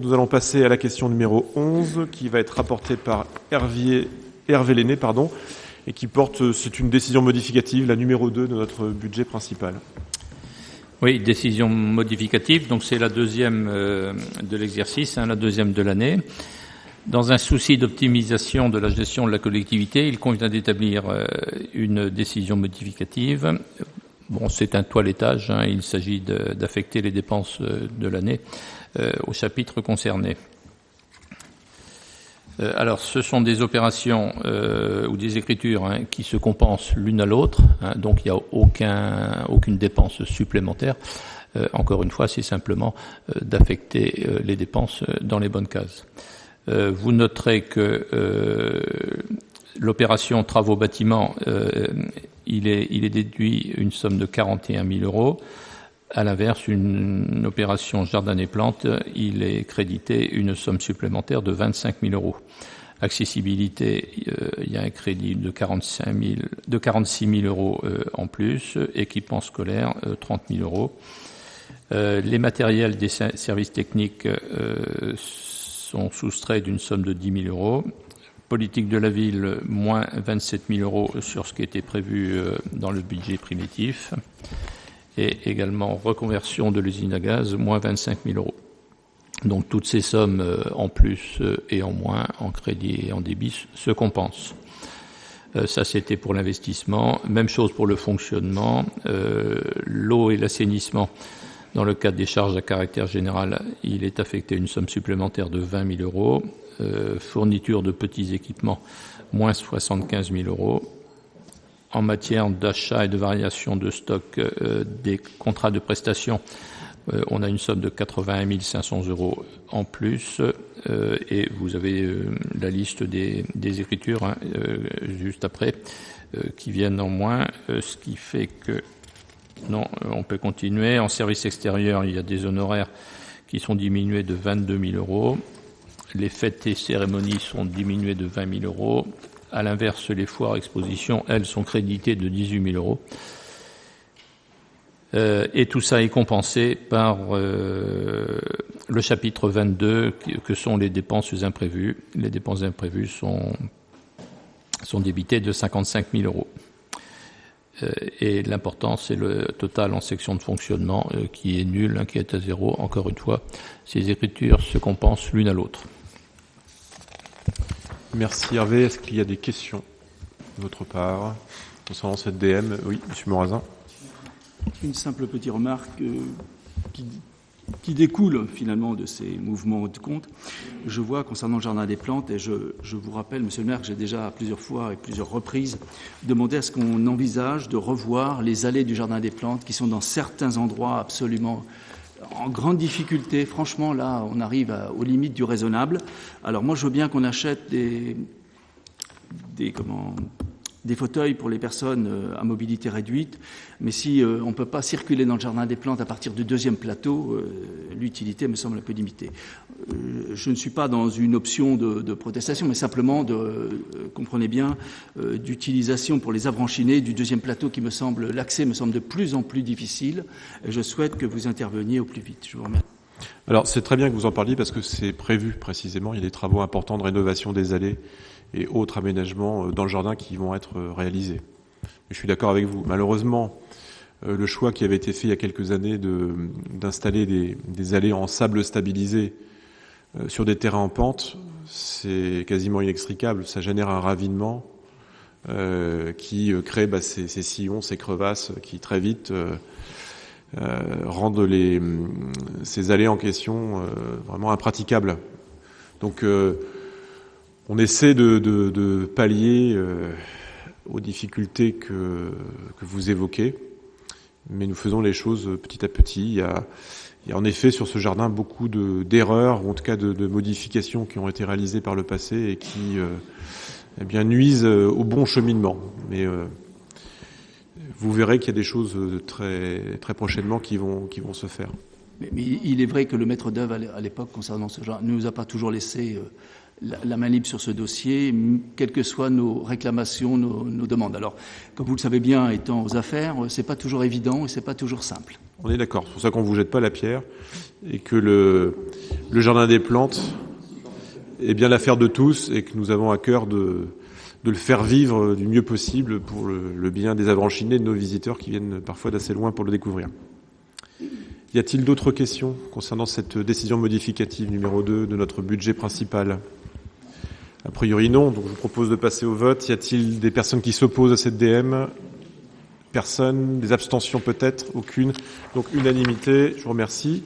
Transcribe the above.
Nous allons passer à la question numéro 11, qui va être rapportée par Hervé Lenné, et qui porte, c'est une décision modificative, la numéro 2 de notre budget principal. Oui, décision modificative, donc c'est la deuxième de l'exercice, la deuxième de l'année. Dans un souci d'optimisation de la gestion de la collectivité, il convient d'établir une décision modificative. Bon, c'est un toilettage, il s'agit d'affecter les dépenses de l'année au chapitre concerné. Alors, ce sont des opérations ou des écritures qui se compensent l'une à l'autre, donc il n'y a aucune dépense supplémentaire. Encore une fois, c'est simplement d'affecter les dépenses dans les bonnes cases. Vous noterez que l'opération travaux bâtiments, il est déduit une somme de 41 000 euros. À l'inverse, une opération jardin et plantes, il est crédité une somme supplémentaire de 25 000 euros. Accessibilité, il y a un crédit de 46 000 euros en plus. Équipement scolaire, 30 000 euros. Les matériels des services techniques sont soustraits d'une somme de 10 000 euros. Politique de la ville, moins 27 000 euros sur ce qui était prévu dans le budget primitif. Et également reconversion de l'usine à gaz, moins 25 000 euros. Donc toutes ces sommes en plus et en moins, en crédit et en débit, se compensent. Ça, c'était pour l'investissement. Même chose pour le fonctionnement. L'eau et l'assainissement, dans le cadre des charges à caractère général, il est affecté une somme supplémentaire de 20 000 euros. Fourniture de petits équipements, moins 75 000 euros. En matière d'achat et de variation de stock des contrats de prestation, on a une somme de 81 500 euros en plus. Et vous avez la liste des écritures juste après qui viennent en moins, ce qui fait que non, on peut continuer. En service extérieur, il y a des honoraires qui sont diminués de 22 000 euros. Les fêtes et cérémonies sont diminuées de 20 000 euros. À l'inverse, les foires expositions, elles, sont créditées de 18 000 euros. Et tout ça est compensé par le chapitre 22, que sont les dépenses imprévues. Les dépenses imprévues sont débitées de 55 000 euros. Et l'important, c'est le total en section de fonctionnement qui est nul, qui est à zéro. Encore une fois, ces écritures se compensent l'une à l'autre. Merci Hervé. Est-ce qu'il y a des questions de votre part concernant cette DM? Oui, M. Morazin. Une simple petite remarque qui découle finalement de ces mouvements de compte. Je vois concernant le jardin des plantes, et je vous rappelle, Monsieur le maire, que j'ai déjà à plusieurs fois et plusieurs reprises demandé à ce qu'on envisage de revoir les allées du jardin des plantes qui sont dans certains endroits absolument en grande difficulté. Franchement, là, on arrive aux limites du raisonnable. Alors moi, je veux bien qu'on achète des fauteuils pour les personnes à mobilité réduite, mais si on ne peut pas circuler dans le jardin des plantes à partir du deuxième plateau, l'utilité me semble un peu limitée. Je ne suis pas dans une option de protestation, mais simplement comprenez bien, d'utilisation pour les abranchiner du deuxième plateau l'accès me semble de plus en plus difficile, et je souhaite que vous interveniez au plus vite. Je vous remercie. Alors, c'est très bien que vous en parliez parce que c'est prévu précisément. Il y a des travaux importants de rénovation des allées et autres aménagements dans le jardin qui vont être réalisés. Je suis d'accord avec vous. Malheureusement, le choix qui avait été fait il y a quelques années d'installer des allées en sable stabilisé sur des terrains en pente, c'est quasiment inextricable. Ça génère un ravinement qui crée ces sillons, ces crevasses qui très vite rendent ces allées en question vraiment impraticables. Donc on essaie de pallier aux difficultés que vous évoquez, mais nous faisons les choses petit à petit. Il y a en effet sur ce jardin beaucoup d'erreurs, ou en tout cas de modifications qui ont été réalisées par le passé et qui nuisent au bon cheminement. Mais vous verrez qu'il y a des choses très, très prochainement qui vont se faire. Mais il est vrai que le maître d'œuvre à l'époque concernant ce genre ne nous a pas toujours laissé la main libre sur ce dossier, quelles que soient nos réclamations, nos demandes. Alors, comme vous le savez bien, étant aux affaires, c'est pas toujours évident et c'est pas toujours simple. On est d'accord. C'est pour ça qu'on vous jette pas la pierre et que le Jardin des Plantes est bien l'affaire de tous et que nous avons à cœur de le faire vivre du mieux possible pour le bien des Avranchinais et de nos visiteurs qui viennent parfois d'assez loin pour le découvrir. Y a-t-il d'autres questions concernant cette décision modificative numéro 2 de notre budget principal ? A priori non, donc je vous propose de passer au vote. Y a-t-il des personnes qui s'opposent à cette DM ? Personne. Des abstentions peut-être ? Aucune. Donc unanimité, je vous remercie.